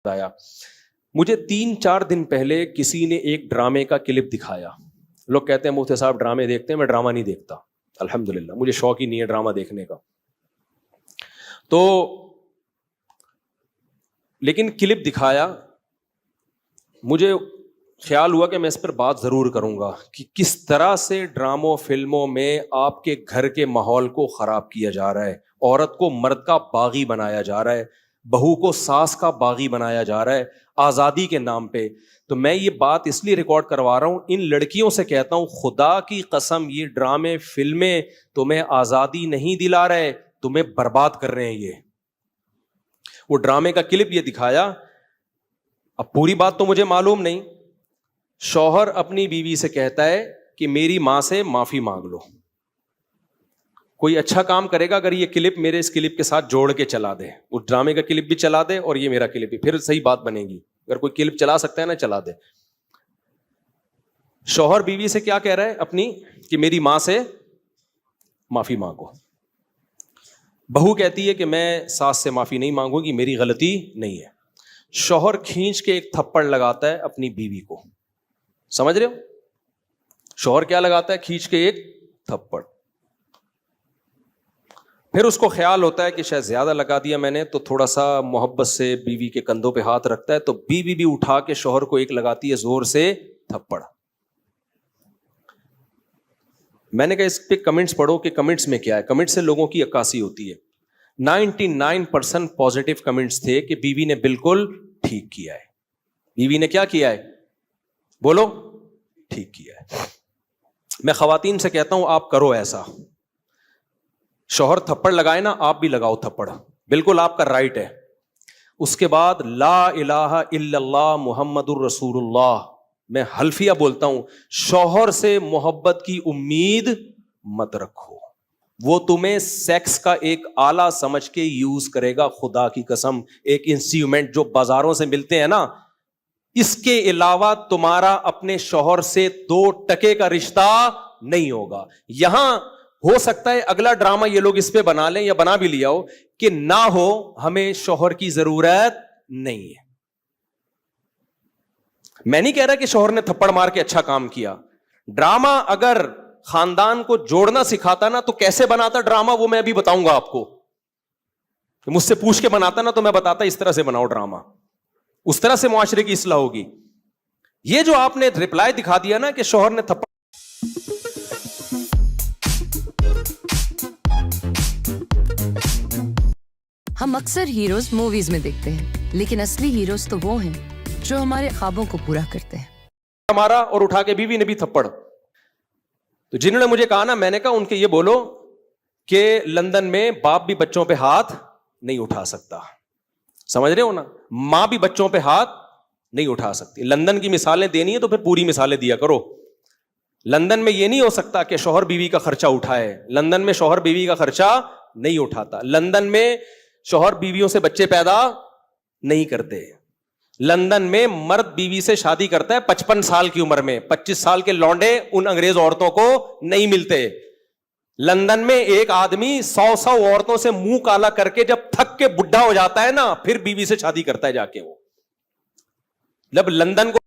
آیا مجھے 3-4 دن پہلے کسی نے ایک ڈرامے کا کلپ دکھایا. لوگ کہتے ہیں مفتی صاحب ڈرامے دیکھتے ہیں, میں ڈرامہ نہیں دیکھتا الحمدللہ, مجھے شوق ہی نہیں ہے ڈرامہ دیکھنے کا. تو لیکن کلپ دکھایا, مجھے خیال ہوا کہ میں اس پر بات ضرور کروں گا کہ کس طرح سے ڈراموں فلموں میں آپ کے گھر کے ماحول کو خراب کیا جا رہا ہے, عورت کو مرد کا باغی بنایا جا رہا ہے, بہو کو ساس کا باغی بنایا جا رہا ہے آزادی کے نام پہ. تو میں یہ بات اس لیے ریکارڈ کروا رہا ہوں, ان لڑکیوں سے کہتا ہوں خدا کی قسم یہ ڈرامے فلمیں تمہیں آزادی نہیں دلا رہے, تمہیں برباد کر رہے ہیں. یہ وہ ڈرامے کا کلپ یہ دکھایا, اب پوری بات تو مجھے معلوم نہیں. شوہر اپنی بیوی سے کہتا ہے کہ میری ماں سے معافی مانگ لو. کوئی اچھا کام کرے گا اگر یہ کلپ میرے اس کلپ کے ساتھ جوڑ کے چلا دے, اس ڈرامے کا کلپ بھی چلا دے اور یہ میرا کلپ بھی, پھر صحیح بات بنے گی. اگر کوئی کلپ چلا سکتا ہے نا چلا دے. شوہر بیوی سے کیا کہہ رہا ہے اپنی, کہ میری ماں سے معافی مانگو. بہو کہتی ہے کہ میں ساس سے معافی نہیں مانگوں گی, میری غلطی نہیں ہے. شوہر کھینچ کے ایک تھپڑ لگاتا ہے اپنی بیوی کو. سمجھ رہے ہو, شوہر کیا لگاتا ہے, کھینچ کے ایک تھپڑ. پھر اس کو خیال ہوتا ہے کہ شاید زیادہ لگا دیا میں نے, تو تھوڑا سا محبت سے بیوی کے کندھوں پہ ہاتھ رکھتا ہے, تو بیوی بھی اٹھا کے شوہر کو ایک لگاتی ہے زور سے تھپڑ. میں نے کہا اس پہ کمنٹس پڑھو کہ کمنٹس میں کیا ہے. کمنٹ سے لوگوں کی عکاسی ہوتی ہے. 99% پازیٹیو کمنٹس تھے کہ بیوی نے بالکل ٹھیک کیا ہے. بیوی نے کیا کیا ہے, بولو, ٹھیک کیا ہے. میں خواتین سے کہتا ہوں آپ کرو ایسا, شوہر تھپڑ لگائے نا آپ بھی لگاؤ تھپڑ, بالکل آپ کا رائٹ ہے. اس کے بعد لا الہ الا اللہ محمد الرسول اللہ, میں حلفیہ بولتا ہوں, شوہر سے محبت کی امید مت رکھو, وہ تمہیں سیکس کا ایک آلہ سمجھ کے یوز کرے گا. خدا کی قسم, ایک انسٹرومنٹ جو بازاروں سے ملتے ہیں نا, اس کے علاوہ تمہارا اپنے شوہر سے 2 ٹکے کا رشتہ نہیں ہوگا. یہاں ہو سکتا ہے اگلا ڈرامہ یہ لوگ اس پہ بنا لیں یا بنا بھی لیا ہو کہ نہ ہو, ہمیں شوہر کی ضرورت نہیں ہے. میں نہیں کہہ رہا کہ شوہر نے تھپڑ مار کے اچھا کام کیا. ڈرامہ اگر خاندان کو جوڑنا سکھاتا نا تو کیسے بناتا ڈرامہ, وہ میں ابھی بتاؤں گا آپ کو. مجھ سے پوچھ کے بناتا نا تو میں بتاتا اس طرح سے بناؤ ڈرامہ, اس طرح سے معاشرے کی اصلاح ہوگی. یہ جو آپ نے رپلائی دکھا دیا نا کہ شوہر نے تھپڑ, ہم اکثر ہیروز موویز میں دیکھتے ہیں, لیکن اصلی ہیروز تو وہ ہیں جو ہمارے خوابوں کو پورا کرتے ہیں. ہمارا اور اٹھا کے بیوی نے بھی تھپڑ. تو جنہوں نے مجھے کہا نا, میں نے کہا ان کے یہ بولو کہ لندن میں باپ بھی بچوں پہ ہاتھ نہیں اٹھا سکتا. سمجھ رہے ہو نا, ماں بھی بچوں پہ ہاتھ نہیں اٹھا سکتی. لندن کی مثالیں دینی ہے تو پھر پوری مثالیں دیا کرو. لندن میں یہ نہیں ہو سکتا کہ شوہر بیوی کا خرچہ اٹھائے. لندن میں شوہر بیوی کا خرچہ نہیں اٹھاتا. لندن میں شوہر بیویوں سے بچے پیدا نہیں کرتے. لندن میں مرد بیوی سے شادی کرتا ہے 55 سال کی عمر میں. 25 سال کے لونڈے ان انگریز عورتوں کو نہیں ملتے. لندن میں ایک آدمی 100 عورتوں سے منہ کالا کر کے جب تھک کے بڈھا ہو جاتا ہے نا, پھر بیوی سے شادی کرتا ہے جا کے. وہ جب لندن کو